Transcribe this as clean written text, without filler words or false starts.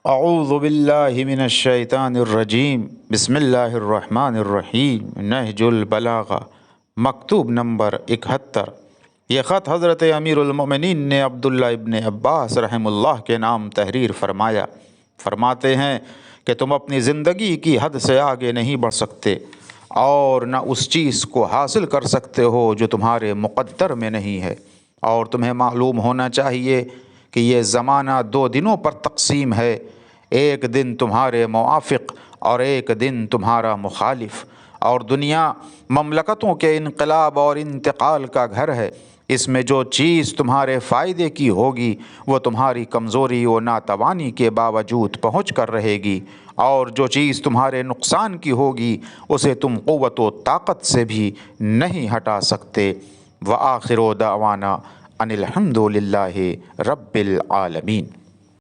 अऊज़ु बिल्लाहि मिनश्शैतानिर्रजीम बिस्मिल्लाहिर्रहमानिर्रहीम नहजुल बलागा मकतूब नंबर 71। ये ख़त हज़रत अमीरुल मोमिनीन ने अब्दुल्ला इब्न अब्बास रहमुल्लाह के नाम तहरीर फरमाया। फरमाते हैं कि तुम अपनी ज़िंदगी की हद से आगे नहीं बढ़ सकते और न उस चीज़ को हासिल कर सकते हो जो तुम्हारे मुक़द्दर में नहीं है। और तुम्हें मालूम होना चाहिए कि ये ज़माना 2 दिनों पर तक़सीम है, एक दिन तुम्हारे मुआफ़िक़ और एक दिन तुम्हारा मुखालिफ। और दुनिया ममलकतों के इनक़लाब और इंतकाल का घर है। इसमें जो चीज़ तुम्हारे फ़ायदे की होगी वो तुम्हारी कमज़ोरी व नातवानी के बावजूद पहुँच कर रहेगी, और जो चीज़ तुम्हारे नुकसान की होगी उसे तुम क़ुव्वत व ताक़त से भी नहीं हटा सकते। व आखिर दावाना अनिल हम्दुलिल्लाहि रब्बिल आलमीन।